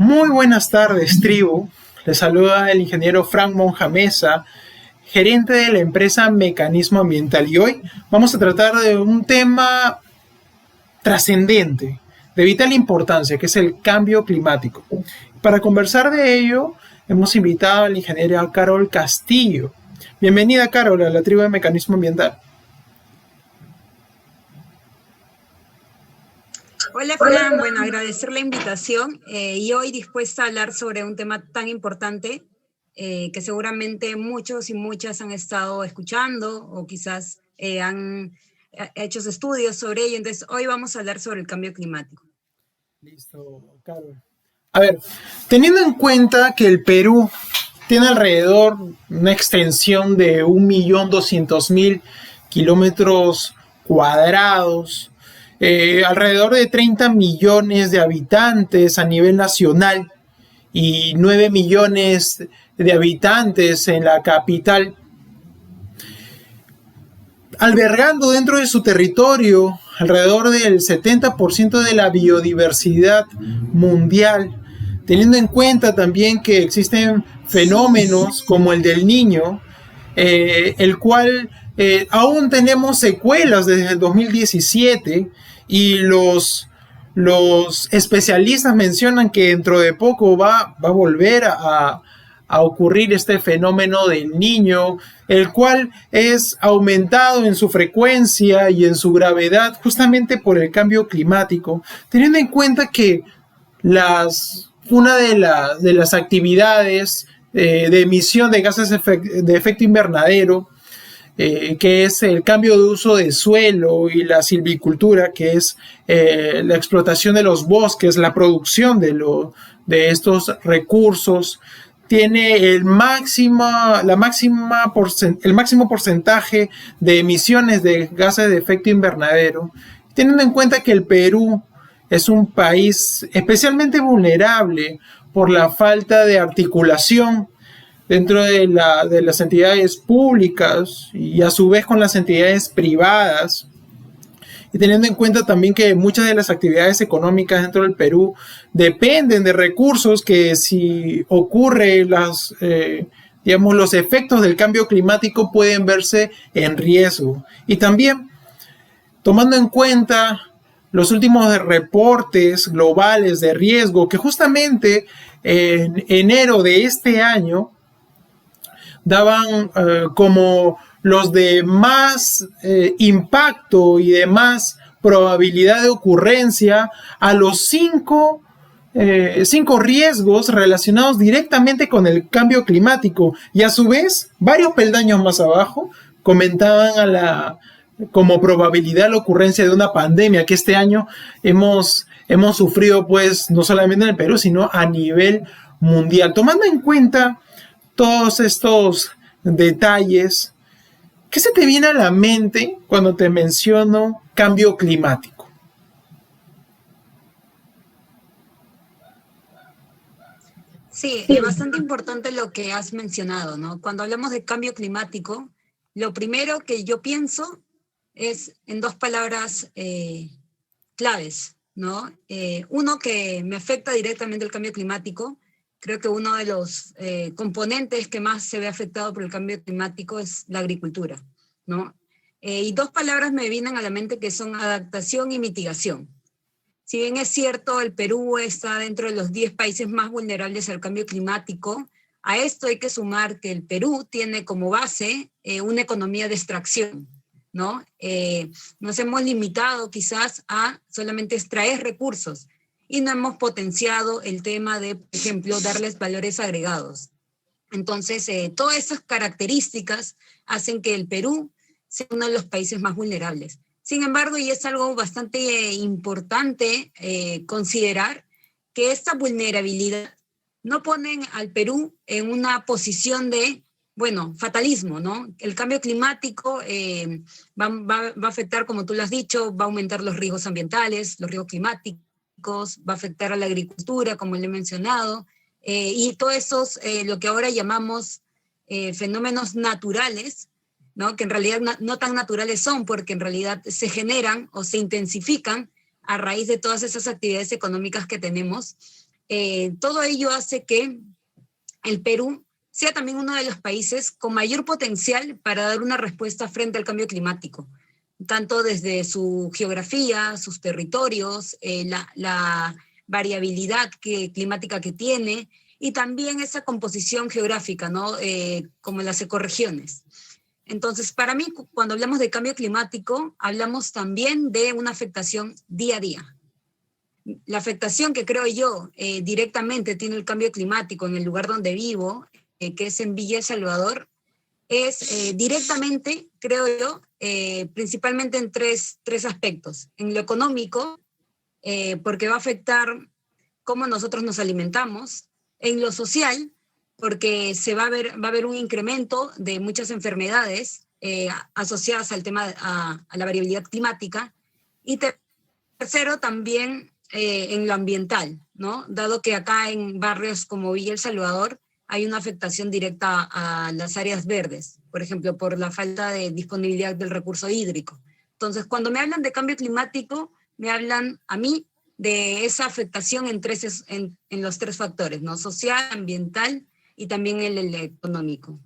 Muy buenas tardes, tribu. Les saluda el ingeniero Frank Monjamesa, gerente de la empresa Mecanismo Ambiental. Y hoy vamos a tratar de un tema trascendente, de vital importancia, que es el cambio climático. Para conversar de ello, hemos invitado a la ingeniera Carol Castillo. Bienvenida, Carol, a la tribu de Mecanismo Ambiental. Hola, Fran. Bueno, agradecer la invitación y hoy dispuesta a hablar sobre un tema tan importante que seguramente muchos y muchas han estado escuchando o quizás han hecho estudios sobre ello. Entonces, hoy vamos a hablar sobre el cambio climático. Listo, Carol. A ver, teniendo en cuenta que el Perú tiene alrededor una extensión de 1.200.000 kilómetros cuadrados, alrededor de 30 millones de habitantes a nivel nacional y 9 millones de habitantes en la capital, albergando dentro de su territorio alrededor del 70% de la biodiversidad mundial, teniendo en cuenta también que existen fenómenos como el del Niño, el cual aún tenemos secuelas desde el 2017 y los especialistas mencionan que dentro de poco va a volver a ocurrir este fenómeno del Niño, el cual es aumentado en su frecuencia y en su gravedad justamente por el cambio climático, teniendo en cuenta que una de las actividades de emisión de gases de efecto invernadero, que es el cambio de uso de suelo, y la silvicultura, que es la explotación de los bosques, la producción de estos recursos, tiene el máximo porcentaje de emisiones de gases de efecto invernadero, teniendo en cuenta que el Perú es un país especialmente vulnerable por la falta de articulación dentro de las entidades públicas y a su vez con las entidades privadas, y teniendo en cuenta también que muchas de las actividades económicas dentro del Perú dependen de recursos que, si ocurre los efectos del cambio climático, pueden verse en riesgo. Y también tomando en cuenta los últimos reportes globales de riesgo, que justamente en enero de este año daban como los de más impacto y de más probabilidad de ocurrencia a los cinco riesgos relacionados directamente con el cambio climático, y a su vez varios peldaños más abajo comentaban como probabilidad la ocurrencia de una pandemia que este año hemos sufrido, pues no solamente en el Perú sino a nivel mundial. Tomando en cuenta todos estos detalles, ¿qué se te viene a la mente cuando te menciono cambio climático? Sí, es bastante importante lo que has mencionado, ¿no? Cuando hablamos de cambio climático, lo primero que yo pienso es en dos palabras claves, ¿no? Uno, que me afecta directamente el cambio climático. Creo que uno de los componentes que más se ve afectado por el cambio climático es la agricultura, ¿no? Y dos palabras me vienen a la mente que son adaptación y mitigación. Si bien es cierto, el Perú está dentro de los 10 países más vulnerables al cambio climático, a esto hay que sumar que el Perú tiene como base una economía de extracción, ¿no? Nos hemos limitado quizás a solamente extraer recursos, y no hemos potenciado el tema de, por ejemplo, darles valores agregados. Entonces, todas esas características hacen que el Perú sea uno de los países más vulnerables. Sin embargo, y es algo bastante importante considerar, que esta vulnerabilidad no ponen al Perú en una posición de, bueno, fatalismo, ¿no? El cambio climático va a afectar, como tú lo has dicho, va a aumentar los riesgos ambientales, los riesgos climáticos, va a afectar a la agricultura, como le he mencionado, y todos esos, lo que ahora llamamos fenómenos naturales, ¿no? Que en realidad no tan naturales son, porque en realidad se generan o se intensifican a raíz de todas esas actividades económicas que tenemos, todo ello hace que el Perú sea también uno de los países con mayor potencial para dar una respuesta frente al cambio climático, tanto desde su geografía, sus territorios, la variabilidad climática que tiene, y también esa composición geográfica, ¿no? Como las ecorregiones. Entonces, para mí, cuando hablamos de cambio climático, hablamos también de una afectación día a día. La afectación que creo yo directamente tiene el cambio climático en el lugar donde vivo, que es en Villa El Salvador, es directamente, creo yo, principalmente en tres aspectos. En lo económico, porque va a afectar cómo nosotros nos alimentamos. En lo social, porque va a haber un incremento de muchas enfermedades asociadas al tema, a la variabilidad climática. Y tercero, también en lo ambiental, ¿no? Dado que acá en barrios como Villa El Salvador hay una afectación directa a las áreas verdes, por ejemplo, por la falta de disponibilidad del recurso hídrico. Entonces, cuando me hablan de cambio climático, me hablan a mí de esa afectación en los tres factores, ¿no? Social, ambiental y también el económico.